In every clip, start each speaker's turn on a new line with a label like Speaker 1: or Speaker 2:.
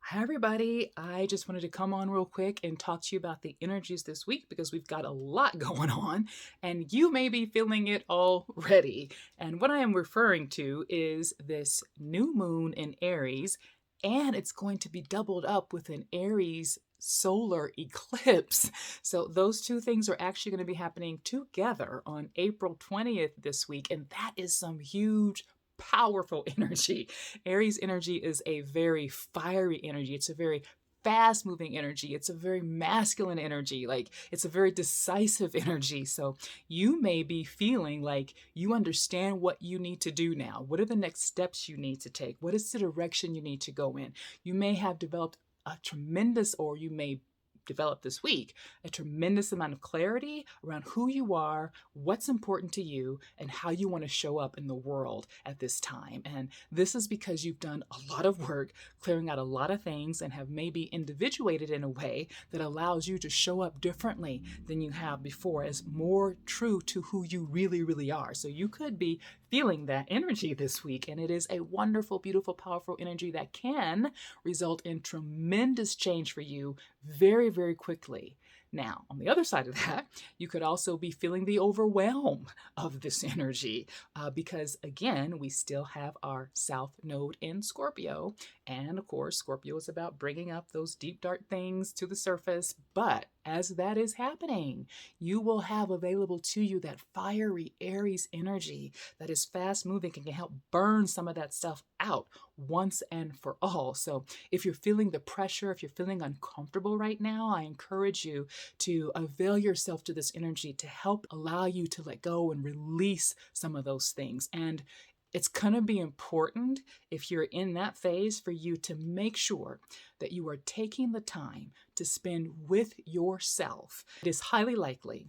Speaker 1: Hi, everybody. I just wanted to come on real quick and talk to you about the energies this week because we've got a lot going on and you may be feeling it already. And what I am referring to is this new moon in Aries, and it's going to be doubled up with an Aries solar eclipse. So those two things are actually going to be happening together on April 20th this week, and that is some huge powerful energy. Aries energy is a very fiery energy. It's a very fast moving energy. It's a very masculine energy. Like it's a very decisive energy. So you may be feeling like you understand what you need to do now. What are the next steps you need to take? What is the direction you need to go in? You may have developed a tremendous, or you may developed this week, a tremendous amount of clarity around who you are, what's important to you, and how you want to show up in the world at this time. And this is because you've done a lot of work clearing out a lot of things and have maybe individuated in a way that allows you to show up differently than you have before, as more true to who you really, really are. So you could be feeling that energy this week, and it is a wonderful, beautiful, powerful energy that can result in tremendous change for you very, very quickly. Now, on the other side of that, you could also be feeling the overwhelm of this energy because, again, we still have our South Node in Scorpio. And of course, Scorpio is about bringing up those deep, dark things to the surface. But as that is happening, you will have available to you that fiery Aries energy that is fast moving and can help burn some of that stuff out once and for all. So if you're feeling the pressure, if you're feeling uncomfortable right now, I encourage you to avail yourself to this energy to help allow you to let go and release some of those things. And it's going to be important if you're in that phase for you to make sure that you are taking the time to spend with yourself. It is highly likely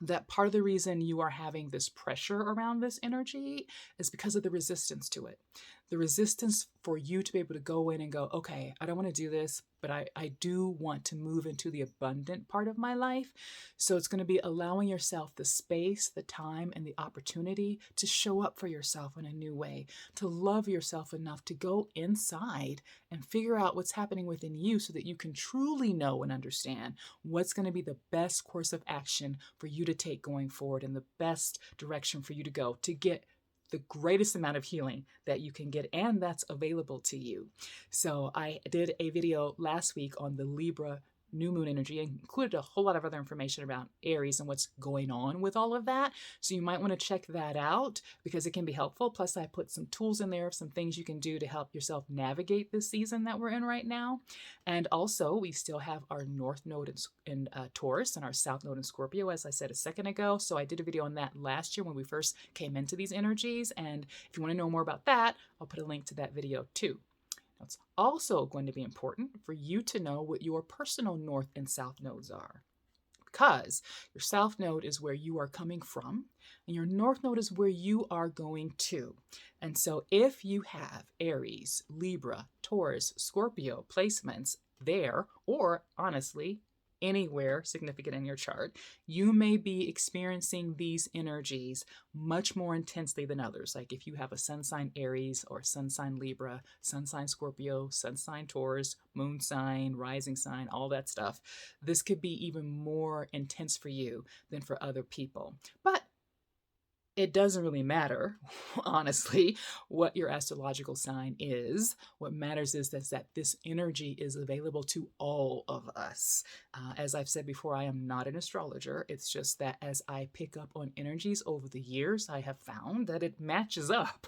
Speaker 1: that part of the reason you are having this pressure around this energy is because of the resistance to it. The resistance for you to be able to go in and go, okay, I don't want to do this, but I do want to move into the abundant part of my life. So it's going to be allowing yourself the space, the time, and the opportunity to show up for yourself in a new way, to love yourself enough to go inside and figure out what's happening within you so that you can truly know and understand what's going to be the best course of action for you to take going forward and the best direction for you to go to get the greatest amount of healing that you can get, and that's available to you. So I did a video last week on the Libra new moon energy and included a whole lot of other information about Aries and what's going on with all of that. So you might want to check that out because it can be helpful. Plus I put some tools in there of some things you can do to help yourself navigate this season that we're in right now. And also we still have our North Node in Taurus and our South Node in Scorpio, as I said a second ago. So I did a video on that last year when we first came into these energies. And if you want to know more about that, I'll put a link to that video too. It's also going to be important for you to know what your personal North and South nodes are, because your South node is where you are coming from and your North node is where you are going to. And so if you have Aries, Libra, Taurus, Scorpio placements there, or honestly, anywhere significant in your chart, you may be experiencing these energies much more intensely than others. Like if you have a sun sign Aries or sun sign Libra, sun sign Scorpio, sun sign Taurus, moon sign, rising sign, all that stuff, this could be even more intense for you than for other people. But it doesn't really matter, honestly, what your astrological sign is. What matters is that this energy is available to all of us. As I've said before, I am not an astrologer. It's just that as I pick up on energies over the years, I have found that it matches up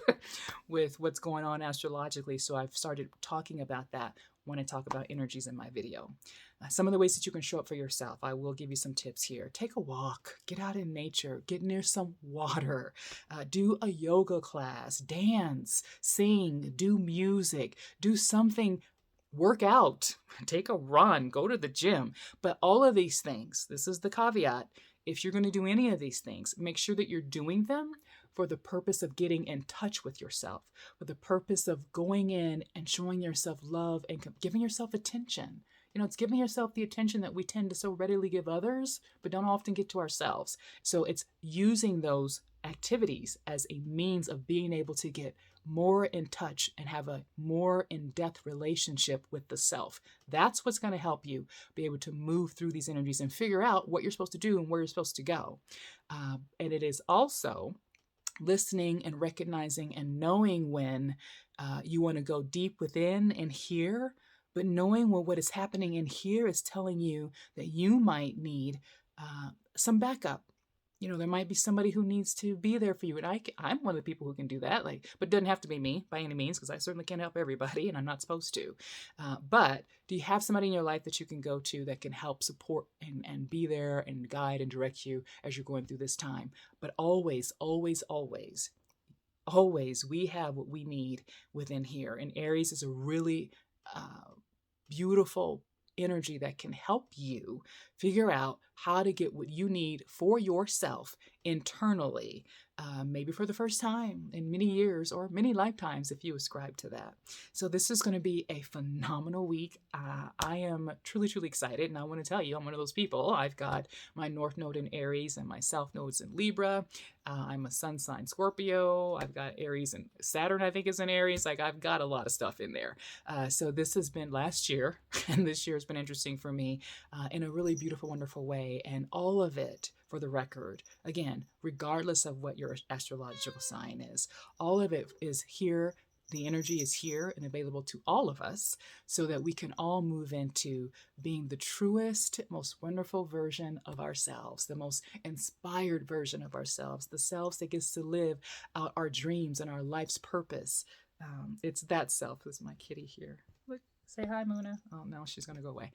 Speaker 1: with what's going on astrologically. So I've started talking about that when I talk about energies in my video. Some of the ways that you can show up for yourself, I will give you some tips here. Take a walk, get out in nature, get near some water, do a yoga class, dance, sing, do music, do something, work out, take a run, go to the gym. But all of these things, this is the caveat, if you're going to do any of these things, make sure that you're doing them for the purpose of getting in touch with yourself, for the purpose of going in and showing yourself love and giving yourself attention. You know, it's giving yourself the attention that we tend to so readily give others, but don't often get to ourselves. So it's using those activities as a means of being able to get more in touch and have a more in-depth relationship with the self. That's what's going to help you be able to move through these energies and figure out what you're supposed to do and where you're supposed to go. And it is also listening and recognizing and knowing when you want to go deep within and hear, but knowing what is happening in here is telling you that you might need some backup. There might be somebody who needs to be there for you. And I'm one of the people who can do that, but it doesn't have to be me by any means, because I certainly can't help everybody and I'm not supposed to. But do you have somebody in your life that you can go to that can help support and be there and guide and direct you as you're going through this time? But always, always, always, always, we have what we need within here. And Aries is a really beautiful energy that can help you figure out how to get what you need for yourself internally, maybe for the first time in many years or many lifetimes if you ascribe to that. So this is going to be a phenomenal week. I am truly, truly excited. And I want to tell you, I'm one of those people. I've got my North Node in Aries and my South Node's in Libra. I'm a Sun sign Scorpio. I've got Aries and Saturn, I think, is in Aries. I've got a lot of stuff in there. So this has been last year, and this year has been interesting for me in a really beautiful, wonderful way. And all of it, for the record, again, regardless of what your astrological sign is, all of it is here. The energy is here and available to all of us so that we can all move into being the truest, most wonderful version of ourselves, the most inspired version of ourselves, the selves that gets to live out our dreams and our life's purpose. It's that self. This is my kitty here. Look, say hi, Muna. Oh, no, she's going to go away.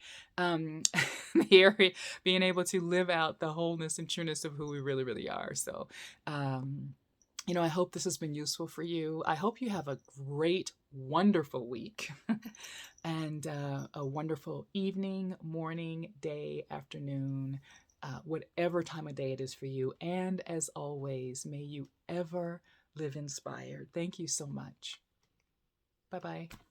Speaker 1: Here, being able to live out the wholeness and trueness of who we really, really are. So, I hope this has been useful for you. I hope you have a great, wonderful week and a wonderful evening, morning, day, afternoon, whatever time of day it is for you. And as always, may you ever live inspired. Thank you so much. Bye-bye.